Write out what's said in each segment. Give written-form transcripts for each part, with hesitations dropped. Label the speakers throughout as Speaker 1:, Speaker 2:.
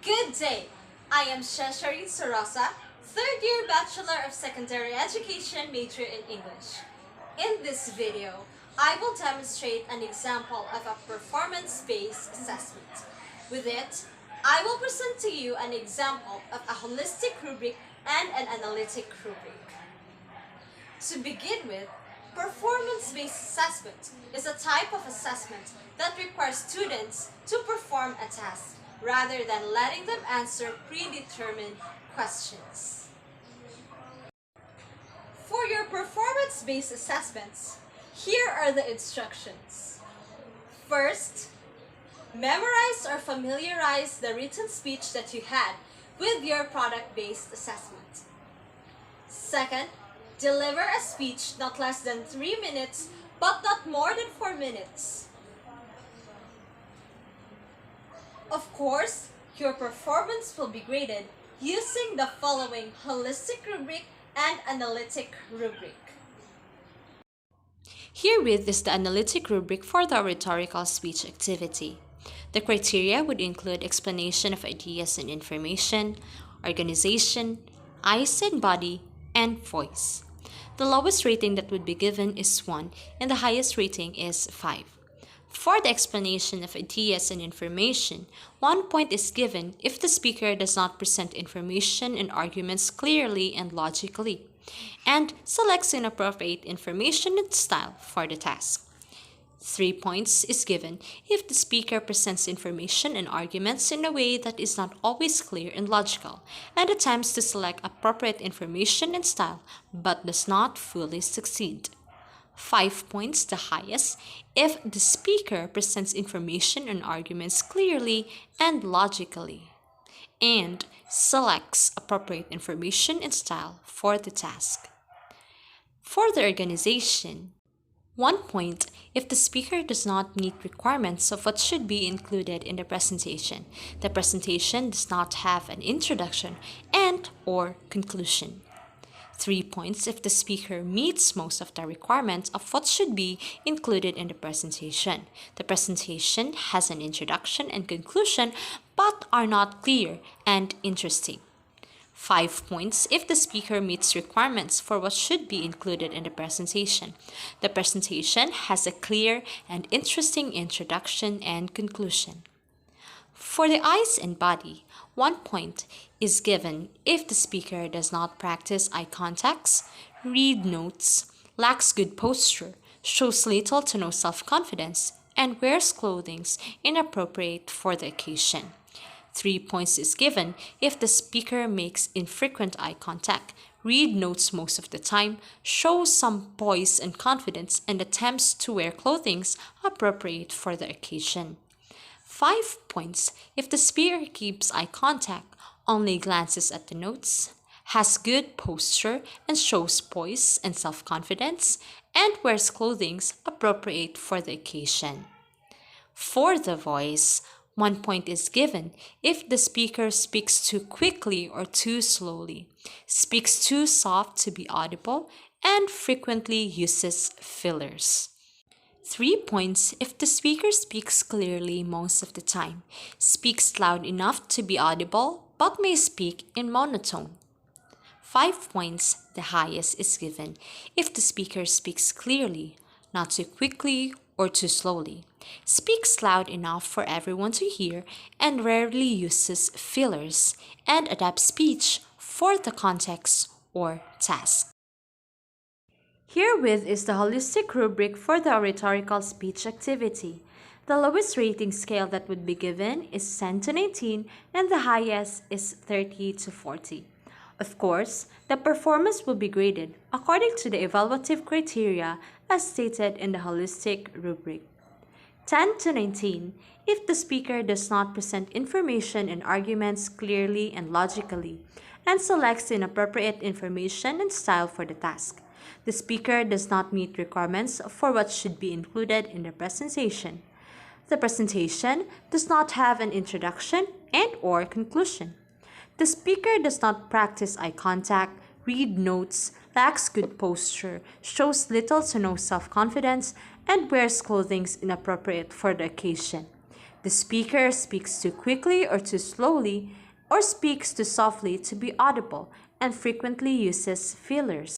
Speaker 1: Good day! I am SHESHARENE P SORROSA, third year Bachelor of Secondary Education major in English. In this video, I will demonstrate an example of a performance-based assessment. With it, I will present to you an example of a holistic rubric and an analytic rubric. To begin with, performance-based assessment is a type of assessment that requires students to perform a task rather than letting them answer predetermined questions. For your performance-based assessments, here are the instructions. First, memorize or familiarize the written speech that you had with your product-based assessment. Second, deliver a speech not less than 3 minutes but not more than 4 minutes. Of course, your performance will be graded using the following holistic rubric and analytic rubric.
Speaker 2: Herewith is the analytic rubric for the rhetorical speech activity. The criteria would include explanation of ideas and information, organization, eyes and body, and voice. The lowest rating that would be given is 1 and the highest rating is 5. For the explanation of ideas and information, 1 point is given if the speaker does not present information and arguments clearly and logically, and selects inappropriate information and style for the task. 3 points is given if the speaker presents information and arguments in a way that is not always clear and logical, and attempts to select appropriate information and style, but does not fully succeed. 5 points, the highest, if the speaker presents information and arguments clearly and logically, and selects appropriate information and style for the task. For the organization, 1 point if the speaker does not meet requirements of what should be included in the presentation. The presentation does not have an introduction and/or conclusion. 3 points if the speaker meets most of the requirements of what should be included in the presentation. The presentation has an introduction and conclusion but are not clear and interesting. 5 points if the speaker meets requirements for what should be included in the presentation. The presentation has a clear and interesting introduction and conclusion. For the eyes and body, 1 point is given if the speaker does not practice eye contacts, read notes, lacks good posture, shows little to no self-confidence, and wears clothing inappropriate for the occasion. 3 points is given if the speaker makes infrequent eye contact, read notes most of the time, shows some poise and confidence, and attempts to wear clothing appropriate for the occasion. 5 points if the speaker keeps eye contact, only glances at the notes, has good posture and shows poise and self-confidence, and wears clothing appropriate for the occasion. For the voice, 1 point is given if the speaker speaks too quickly or too slowly, speaks too soft to be audible, and frequently uses fillers. 3 points if the speaker speaks clearly most of the time, speaks loud enough to be audible, but may speak in monotone. 5 points, the highest, is given if the speaker speaks clearly, not too quickly or too slowly, speaks loud enough for everyone to hear, and rarely uses fillers, and adapts speech for the context or task. Herewith is the holistic rubric for the rhetorical speech activity. The lowest rating scale that would be given is 10 to 19 and the highest is 30 to 40. Of course, the performance will be graded according to the evaluative criteria as stated in the holistic rubric. 10 to 19 if the speaker does not present information and arguments clearly and logically, and selects inappropriate information and style for the task. The speaker does not meet requirements for what should be included in the presentation. The presentation does not have an introduction and/or conclusion. The speaker does not practice eye contact, read notes, lacks good posture, shows little to no self-confidence, and wears clothing inappropriate for the occasion. The speaker speaks too quickly or too slowly, or speaks too softly to be audible, and frequently uses fillers.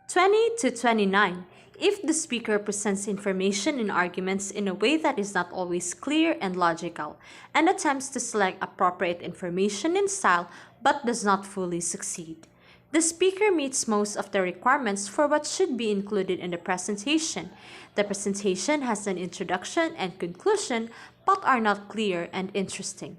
Speaker 2: 20 to 29. If the speaker presents information in arguments in a way that is not always clear and logical, and attempts to select appropriate information in style but does not fully succeed. The speaker meets most of the requirements for what should be included in the presentation. The presentation has an introduction and conclusion but are not clear and interesting.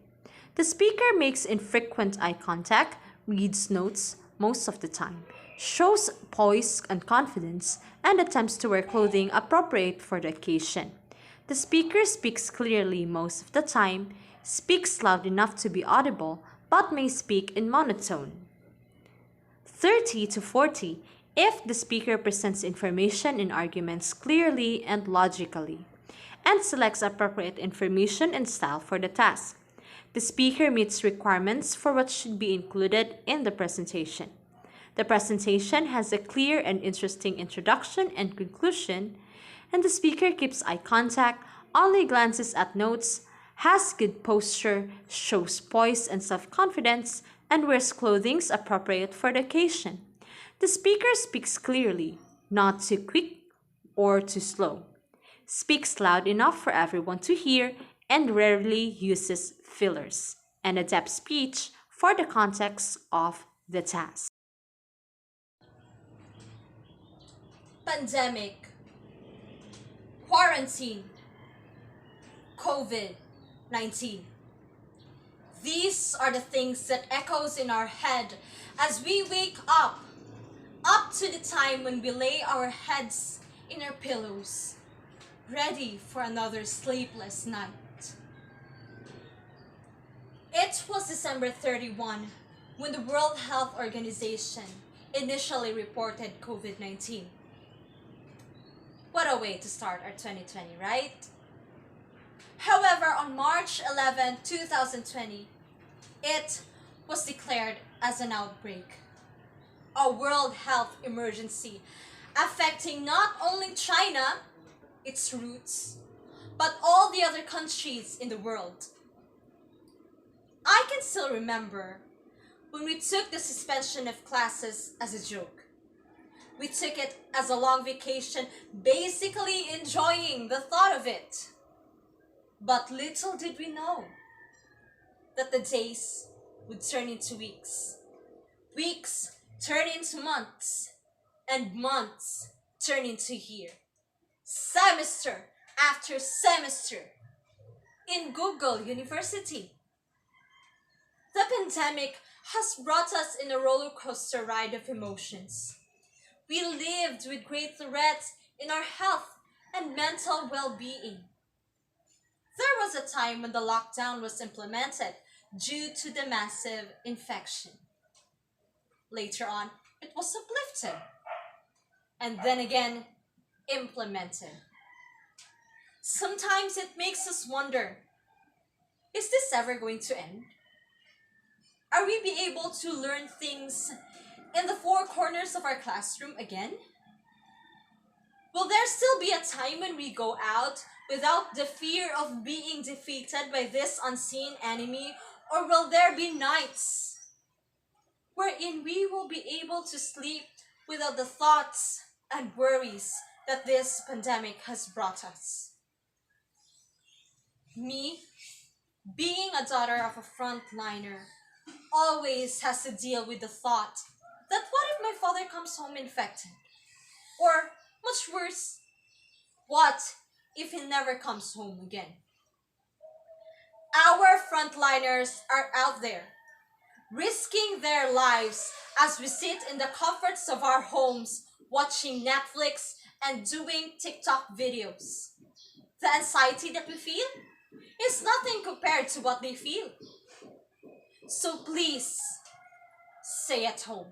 Speaker 2: The speaker makes infrequent eye contact, reads notes most of the time, shows poise and confidence, and attempts to wear clothing appropriate for the occasion. The speaker speaks clearly most of the time, speaks loud enough to be audible, but may speak in monotone. 30 to 40. If the speaker presents information in arguments clearly and logically, and selects appropriate information and style for the task. The speaker meets requirements for what should be included in the presentation. The presentation has a clear and interesting introduction and conclusion, and the speaker keeps eye contact, only glances at notes, has good posture, shows poise and self-confidence, and wears clothing appropriate for the occasion. The speaker speaks clearly, not too quick or too slow, speaks loud enough for everyone to hear, and rarely uses fillers, and adapts speech for the context of the task.
Speaker 1: Pandemic, quarantine, COVID-19. These are the things that echoes in our head as we wake up to the time when we lay our heads in our pillows, ready for another sleepless night. It was December 31 when the World Health Organization initially reported COVID-19. What a way to start our 2020, right? However, on March 11, 2020, it was declared as an outbreak, a world health emergency affecting not only China, its roots, but all the other countries in the world. I can still remember when we took the suspension of classes as a joke. We took it as a long vacation, basically enjoying the thought of it. But little did we know that the days would turn into weeks, weeks turn into months, and months turn into year, semester after semester in Google University. The pandemic has brought us in a roller coaster ride of emotions. We lived with great threats in our health and mental well-being. There was a time when the lockdown was implemented due to the massive infection. Later on, it was uplifted, and then again, implemented. Sometimes it makes us wonder, is this ever going to end? Are we be able to learn things in the four corners of our classroom again? Will there still be a time when we go out without the fear of being defeated by this unseen enemy? Or will there be nights wherein we will be able to sleep without the thoughts and worries that this pandemic has brought us? Me, being a daughter of a frontliner, always has to deal with the thought that what if my father comes home infected? Or, much worse, what if he never comes home again? Our frontliners are out there, risking their lives as we sit in the comforts of our homes, watching Netflix and doing TikTok videos. The anxiety that we feel is nothing compared to what they feel. So please, stay at home.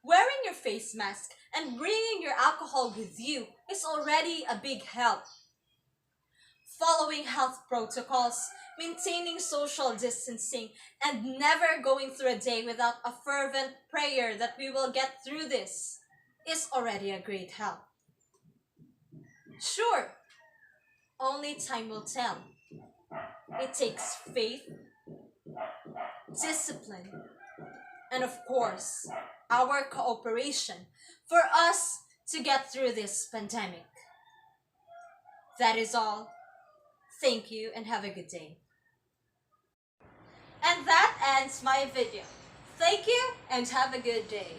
Speaker 1: Wearing your face mask and bringing your alcohol with you is already a big help. Following health protocols, maintaining social distancing, and never going through a day without a fervent prayer that we will get through this is already a great help. Sure, only time will tell. It takes faith, discipline, and of course, our cooperation for us to get through this pandemic. That is all. Thank you and have a good day. And that ends my video. Thank you and have a good day.